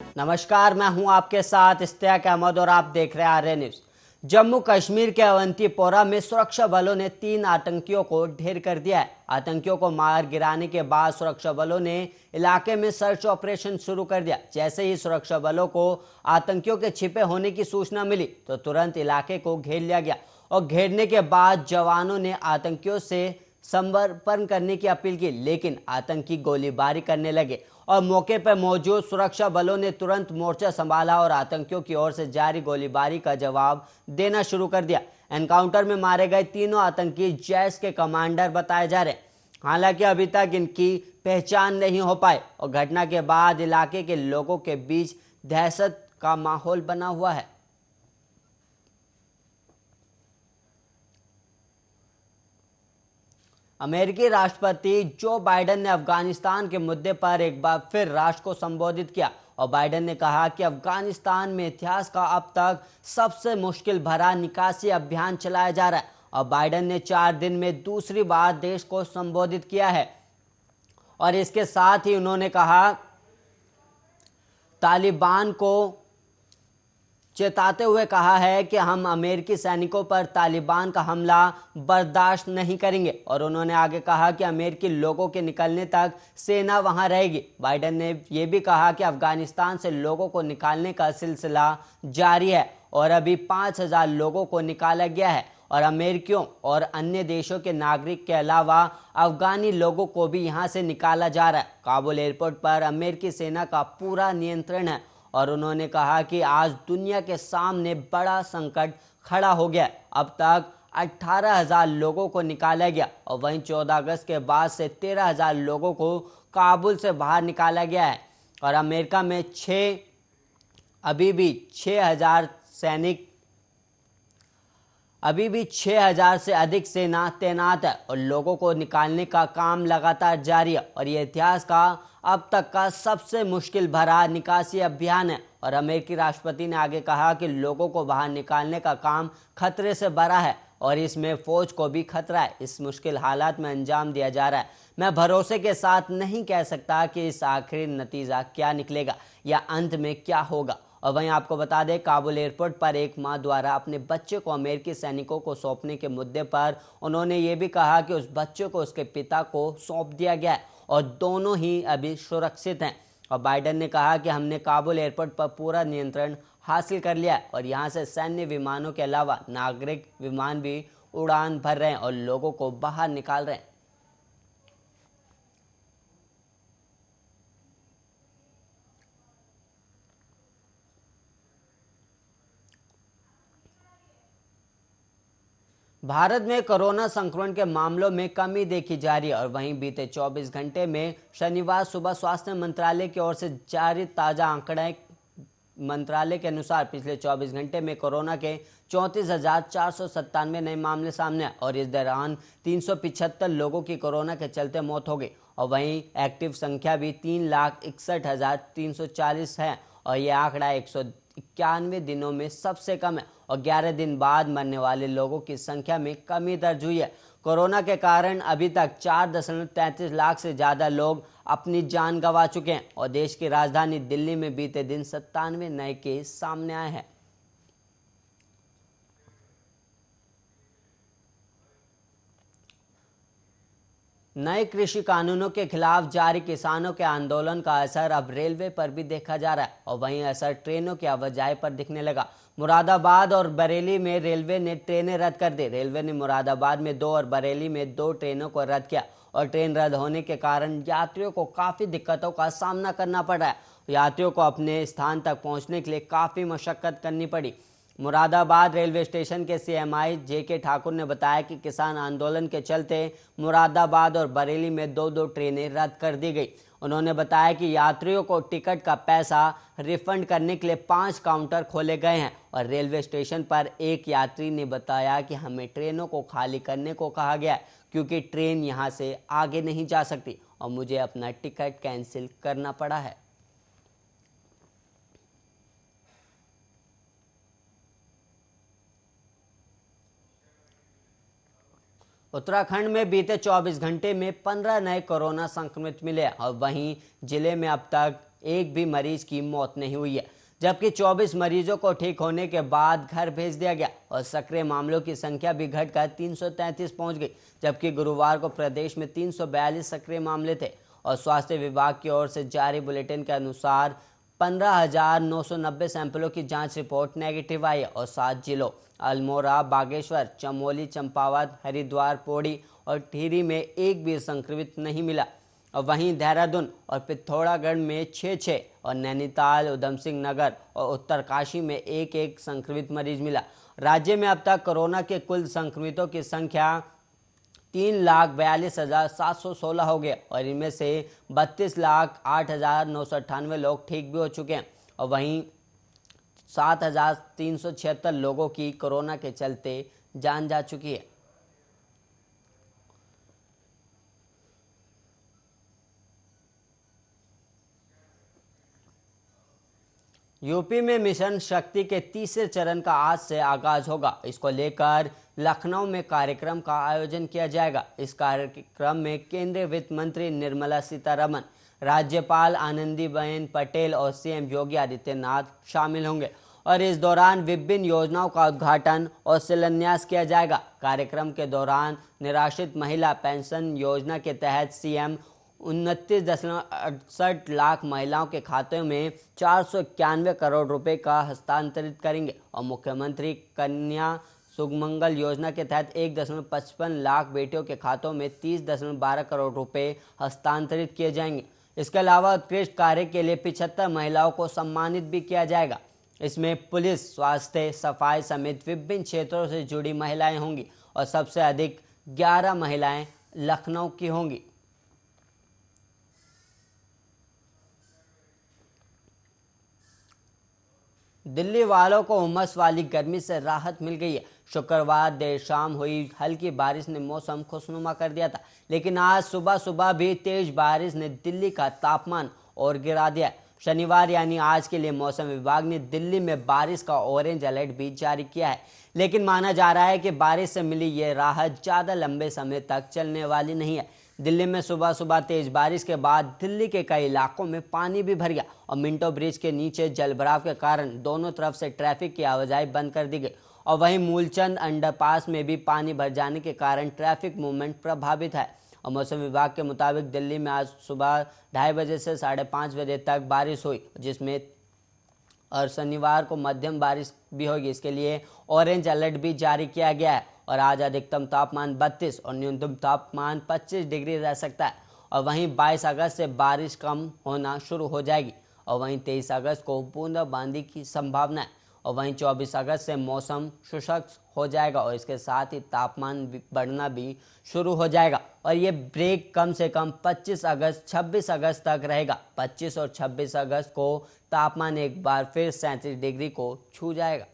नमस्कार, मैं हूं आपके साथ इश्तियाक अहमद और आप देख रहे हैं आर्य न्यूज। जम्मू कश्मीर के अवंतीपोरा में सुरक्षा बलों ने 3 आतंकियों को ढेर कर दिया है। आतंकियों को मार गिराने के बाद सुरक्षा बलों ने इलाके में सर्च ऑपरेशन शुरू कर दिया। जैसे ही सुरक्षा बलों को आतंकियों के छिपे होने की सूचना मिली तो तुरंत इलाके को घेर लिया गया और घेरने के बाद जवानों ने आतंकियों से समर्पण करने की अपील की, लेकिन आतंकी गोलीबारी करने लगे और मौके पर मौजूद सुरक्षा बलों ने तुरंत मोर्चा संभाला और आतंकियों की ओर से जारी गोलीबारी का जवाब देना शुरू कर दिया। एनकाउंटर में मारे गए तीनों आतंकी जैश के कमांडर बताए जा रहे हैं। हालांकि अभी तक इनकी पहचान नहीं हो पाई और घटना के बाद इलाके के लोगों के बीच दहशत का माहौल बना हुआ है। अमेरिकी राष्ट्रपति जो बाइडेन ने अफगानिस्तान के मुद्दे पर एक बार फिर राष्ट्र को संबोधित किया और बाइडेन ने कहा कि अफगानिस्तान में इतिहास का अब तक सबसे मुश्किल भरा निकासी अभियान चलाया जा रहा है। और बाइडेन ने 4 दिन में दूसरी बार देश को संबोधित किया है और इसके साथ ही उन्होंने कहा तालिबान को चेताते हुए कहा है कि हम अमेरिकी सैनिकों पर तालिबान का हमला बर्दाश्त नहीं करेंगे और उन्होंने आगे कहा कि अमेरिकी लोगों के निकलने तक सेना वहां रहेगी। बाइडेन ने यह भी कहा कि अफगानिस्तान से लोगों को निकालने का सिलसिला जारी है और अभी 5,000 लोगों को निकाला गया है और अमेरिकियों और अन्य देशों के नागरिक के अलावा अफगानी लोगों को भी यहां से निकाला जा रहा है। काबुल एयरपोर्ट पर अमेरिकी सेना का पूरा नियंत्रण है और उन्होंने कहा कि आज दुनिया के सामने बड़ा संकट खड़ा हो गया। अब तक 18,000 लोगों को निकाला गया और वहीं 14 अगस्त के बाद से 13,000 लोगों को काबुल से बाहर निकाला गया है और अमेरिका में अभी भी 6,000 से अधिक सेना तैनात है और लोगों को निकालने का काम लगातार जारी है और यह इतिहास का अब तक का सबसे मुश्किल भरा निकासी अभियान है। और अमेरिकी राष्ट्रपति ने आगे कहा कि लोगों को बाहर निकालने का काम खतरे से भरा है और इसमें फौज को भी खतरा है। इस मुश्किल हालात में अंजाम दिया जा रहा है। मैं भरोसे के साथ नहीं कह सकता कि इस आखिरी नतीजा क्या निकलेगा या अंत में क्या होगा। और वहीं आपको बता दें, काबुल एयरपोर्ट पर एक मां द्वारा अपने बच्चे को अमेरिकी सैनिकों को सौंपने के मुद्दे पर उन्होंने ये भी कहा कि उस बच्चे को उसके पिता को सौंप दिया गया है और दोनों ही अभी सुरक्षित हैं। और बाइडेन ने कहा कि हमने काबुल एयरपोर्ट पर पूरा नियंत्रण हासिल कर लिया है और यहाँ से सैन्य विमानों के अलावा नागरिक विमान भी उड़ान भर रहे हैं और लोगों को बाहर निकाल रहे हैं। भारत में कोरोना संक्रमण के मामलों में कमी देखी जा रही है और वहीं बीते 24 घंटे में शनिवार सुबह स्वास्थ्य मंत्रालय की ओर से जारी ताज़ा आंकड़े मंत्रालय के अनुसार पिछले 24 घंटे में कोरोना के 34,497 नए मामले सामने आए और इस दौरान 375 लोगों की कोरोना के चलते मौत हो गई और वहीं एक्टिव संख्या भी 3,61,340 है और यह आंकड़ा 191 दिनों में सबसे कम है और 11 दिन बाद मरने वाले लोगों की संख्या में कमी दर्ज हुई है। कोरोना के कारण अभी तक 4.33 लाख से ज़्यादा लोग अपनी जान गंवा चुके हैं और देश की राजधानी दिल्ली में बीते दिन 97 नए केस सामने आए हैं। नए कृषि कानूनों के खिलाफ जारी किसानों के आंदोलन का असर अब रेलवे पर भी देखा जा रहा है और वहीं असर ट्रेनों की आवाजाही पर दिखने लगा। मुरादाबाद और बरेली में रेलवे ने ट्रेनें रद्द कर दी। रेलवे ने मुरादाबाद में 2 और बरेली में 2 ट्रेनों को रद्द किया और ट्रेन रद्द होने के कारण यात्रियों को काफ़ी दिक्कतों का सामना करना पड़ रहा है। यात्रियों को अपने स्थान तक पहुंचने के लिए काफ़ी मशक्कत करनी पड़ी। मुरादाबाद रेलवे स्टेशन के सीएमआई जे.के. ठाकुर ने बताया कि किसान आंदोलन के चलते मुरादाबाद और बरेली में 2-2 ट्रेनें रद्द कर दी गई। उन्होंने बताया कि यात्रियों को टिकट का पैसा रिफंड करने के लिए 5 काउंटर खोले गए हैं और रेलवे स्टेशन पर एक यात्री ने बताया कि हमें ट्रेनों को खाली करने को कहा गया है क्योंकि ट्रेन यहां से आगे नहीं जा सकती और मुझे अपना टिकट कैंसिल करना पड़ा है। उत्तराखंड में बीते 24 घंटे में 15 नए कोरोना संक्रमित मिले और वहीं जिले में अब तक एक भी मरीज की मौत नहीं हुई है, जबकि 24 मरीजों को ठीक होने के बाद घर भेज दिया गया और सक्रिय मामलों की संख्या भी घटकर 333 पहुंच गई, जबकि गुरुवार को प्रदेश में 342 सक्रिय मामले थे और स्वास्थ्य विभाग की ओर से जारी बुलेटिन के अनुसार 15,990 सैंपलों की जांच रिपोर्ट नेगेटिव आई और 7 जिलों अल्मोड़ा, बागेश्वर, चमोली, चंपावत, हरिद्वार, पौड़ी और टिहरी में एक भी संक्रमित नहीं मिला। और वहीं देहरादून और पिथौरागढ़ में 6-6 और नैनीताल, उधम सिंह नगर और उत्तरकाशी में एक संक्रमित मरीज मिला। राज्य में अब तक कोरोना के कुल संक्रमितों की संख्या 3,42,716 हो गए और इनमें से 32,08,998 लोग ठीक भी हो चुके हैं और वहीं 7,376 लोगों की कोरोना के चलते जान जा चुकी है। यूपी में मिशन शक्ति के तीसरे चरण का आज से आगाज होगा। इसको लेकर लखनऊ में कार्यक्रम का आयोजन किया जाएगा। इस कार्यक्रम में केंद्रीय वित्त मंत्री निर्मला सीतारमण, राज्यपाल आनंदीबेन पटेल और सीएम योगी आदित्यनाथ शामिल होंगे और इस दौरान विभिन्न योजनाओं का उद्घाटन और शिलान्यास किया जाएगा। कार्यक्रम के दौरान निराश्रित महिला पेंशन योजना के तहत सीएम 29.68 लाख महिलाओं के खाते में 491 करोड़ रुपए का हस्तांतरित करेंगे और मुख्यमंत्री कन्या सुमंगल योजना के तहत 1.55 लाख बेटियों के खातों में 30.12 करोड़ रुपए हस्तांतरित किए जाएंगे। इसके अलावा उत्कृष्ट कार्य के लिए 75 महिलाओं को सम्मानित भी किया जाएगा। इसमें पुलिस, स्वास्थ्य, सफाई समेत विभिन्न क्षेत्रों से जुड़ी महिलाएं होंगी और सबसे अधिक 11 महिलाएं लखनऊ की होंगी। दिल्ली वालों को उमस वाली गर्मी से राहत मिल गई है। शुक्रवार देर शाम हुई हल्की बारिश ने मौसम खुशनुमा कर दिया था, लेकिन आज सुबह भी तेज बारिश ने दिल्ली का तापमान और गिरा दिया। शनिवार यानी आज के लिए मौसम विभाग ने दिल्ली में बारिश का ऑरेंज अलर्ट भी जारी किया है, लेकिन माना जा रहा है कि बारिश से मिली ये राहत ज़्यादा लंबे समय तक चलने वाली नहीं है। दिल्ली में सुबह तेज बारिश के बाद दिल्ली के कई इलाकों में पानी भी भर गया और मिंटो ब्रिज के नीचे जलभराव के कारण दोनों तरफ से ट्रैफिक की आवाजाही बंद कर दी गई और वहीं मूलचंद अंडरपास में भी पानी भर जाने के कारण ट्रैफिक मूवमेंट प्रभावित है। और मौसम विभाग के मुताबिक दिल्ली में आज सुबह 2:30 बजे से 5:30 बजे तक बारिश हुई, जिसमें और शनिवार को मध्यम बारिश भी होगी। इसके लिए ऑरेंज अलर्ट भी जारी किया गया है और आज अधिकतम तापमान 32 और न्यूनतम तापमान 25 डिग्री रह सकता है और वहीं 22 अगस्त से बारिश कम होना शुरू हो जाएगी और वहीं 23 अगस्त को बूंदाबांदी की संभावना है और वहीं 24 अगस्त से मौसम शुष्क हो जाएगा और इसके साथ ही तापमान बढ़ना भी शुरू हो जाएगा और ये ब्रेक कम से कम 26 अगस्त तक रहेगा। 25 और 26 अगस्त को तापमान एक बार फिर 37 डिग्री को छू जाएगा।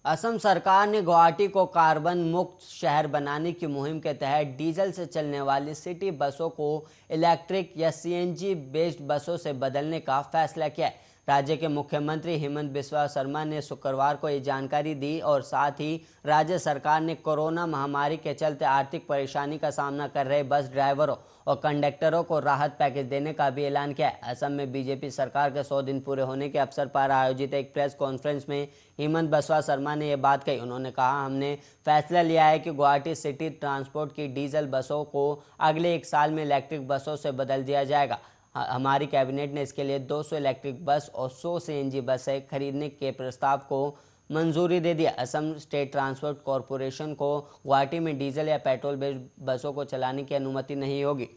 असम सरकार ने गुवाहाटी को कार्बन मुक्त शहर बनाने की मुहिम के तहत डीजल से चलने वाली सिटी बसों को इलेक्ट्रिक या सीएनजी बेस्ड बसों से बदलने का फैसला किया है। राज्य के मुख्यमंत्री हेमंत बिस्वा शर्मा ने शुक्रवार को ये जानकारी दी और साथ ही राज्य सरकार ने कोरोना महामारी के चलते आर्थिक परेशानी का सामना कर रहे बस ड्राइवरों और कंडक्टरों को राहत पैकेज देने का भी ऐलान किया है। असम में बीजेपी सरकार के 100 दिन पूरे होने के अवसर पर आयोजित एक प्रेस कॉन्फ्रेंस में हेमंत बिस्वा शर्मा ने ये बात कही। उन्होंने कहा, हमने फैसला लिया है कि गुवाहाटी सिटी ट्रांसपोर्ट की डीजल बसों को अगले 1 साल में इलेक्ट्रिक बसों से बदल दिया जाएगा। हमारी कैबिनेट ने इसके लिए 200 इलेक्ट्रिक बस और 100 सीएनजी बसें खरीदने के प्रस्ताव को मंजूरी दे दिया। असम स्टेट ट्रांसपोर्ट कॉरपोरेशन को गुवाहाटी में डीजल या पेट्रोल बेस्ड बसों को चलाने की अनुमति नहीं होगी।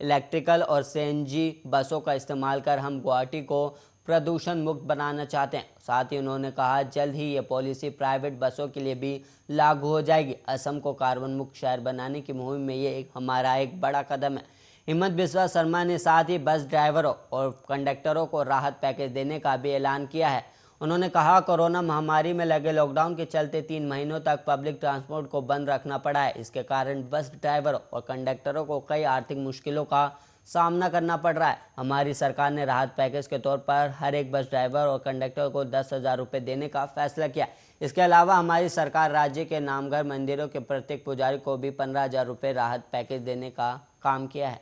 इलेक्ट्रिकल और सीएनजी बसों का इस्तेमाल कर हम गुवाहाटी को प्रदूषण मुक्त बनाना चाहते हैं। साथ ही उन्होंने कहा, जल्द ही ये पॉलिसी प्राइवेट बसों के लिए भी लागू हो जाएगी। असम को कार्बन मुक्त शहर बनाने की मुहिम में ये हमारा एक बड़ा कदम है। हेमंत बिस्वा शर्मा ने साथ ही बस ड्राइवरों और कंडक्टरों को राहत पैकेज देने का भी ऐलान किया है। उन्होंने कहा, कोरोना महामारी में लगे लॉकडाउन के चलते 3 महीनों तक पब्लिक ट्रांसपोर्ट को बंद रखना पड़ा है। इसके कारण बस ड्राइवरों और कंडक्टरों को कई आर्थिक मुश्किलों का सामना करना पड़ रहा है। हमारी सरकार ने राहत पैकेज के तौर पर हर एक बस ड्राइवर और कंडक्टर को 10,000 रुपये देने का फैसला किया। इसके अलावा हमारी सरकार राज्य के नामघर मंदिरों के प्रत्येक पुजारी को भी 15,000 रुपये राहत पैकेज देने का काम किया है।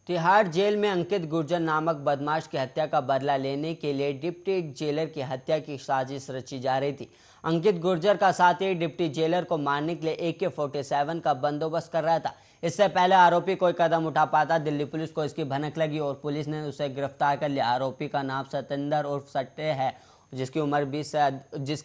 तिहाड़ जेल में अंकित गुर्जर नामक बदमाश की हत्या का बदला लेने के लिए डिप्टी जेलर की हत्या की साजिश रची जा रही थी। अंकित गुर्जर का साथी डिप्टी जेलर को मारने के लिए AK-47 का बंदोबस्त कर रहा था। इससे पहले आरोपी कोई कदम उठा पाता, दिल्ली पुलिस को इसकी भनक लगी और पुलिस ने उसे गिरफ्तार कर लिया। आरोपी का नाम सतेंद्र उर्फ सट्टे है, जिसके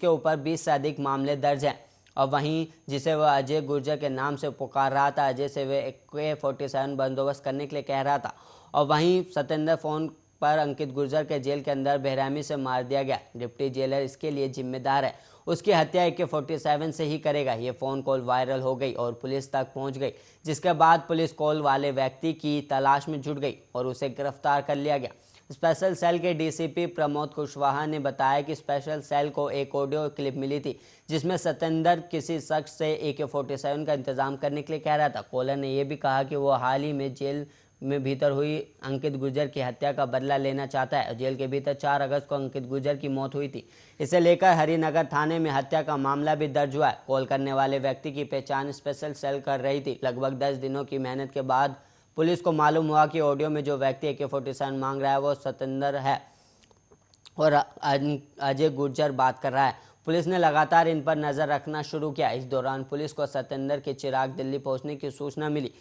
ऊपर 20 से अधिक मामले दर्ज हैं। और वहीं जिसे वह अजय गुर्जर के नाम से पुकार रहा था, अजय से वह AK-47 बंदोबस्त करने के लिए कह रहा था। और वहीं सतेंद्र फोन पर अंकित गुर्जर के जेल के अंदर बेरहमी से मार दिया गया। डिप्टी जेलर इसके लिए जिम्मेदार है, उसकी हत्या AK-47 से ही करेगा। ये फ़ोन कॉल वायरल हो गई और पुलिस तक पहुंच गई, जिसके बाद पुलिस कॉल वाले व्यक्ति की तलाश में जुट गई और उसे गिरफ्तार कर लिया गया। स्पेशल सेल के DCP प्रमोद कुशवाहा ने बताया कि स्पेशल सेल को एक ऑडियो क्लिप मिली थी जिसमें सतेंद्र किसी शख्स से AK-47 का इंतजाम करने के लिए कह रहा था। कॉलर ने यह भी कहा कि वो हाल ही में जेल में भीतर हुई अंकित गुर्जर की हत्या का बदला लेना चाहता है। जेल के भीतर 4 अगस्त को अंकित गुर्जर की मौत हुई थी। इसे लेकर हरिनगर थाने में हत्या का मामला भी दर्ज हुआ है। कॉल करने वाले व्यक्ति की पहचान स्पेशल सेल कर रही थी। लगभग 10 दिनों की मेहनत के बाद पुलिस को मालूम हुआ कि ऑडियो में जो व्यक्ति AK-47 मांग रहा है वो सतेंद्र है और अजय गुर्जर बात कर रहा है। पुलिस ने लगातार इन पर नज़र रखना शुरू किया। इस दौरान पुलिस को सतेंद्र के चिराग दिल्ली पहुंचने की सूचना मिली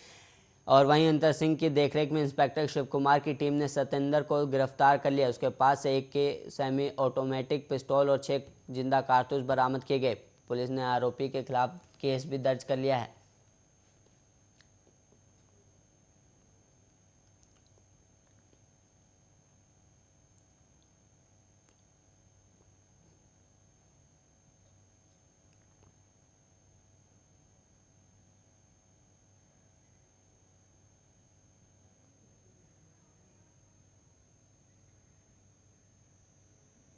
और वहीं अंतर सिंह की देखरेख में इंस्पेक्टर शिव कुमार की टीम ने सतेंद्र को गिरफ्तार कर लिया। उसके पास से एक सेमी ऑटोमेटिक पिस्तौल और 6 जिंदा कारतूस बरामद किए गए। पुलिस ने आरोपी के खिलाफ केस भी दर्ज कर लिया है।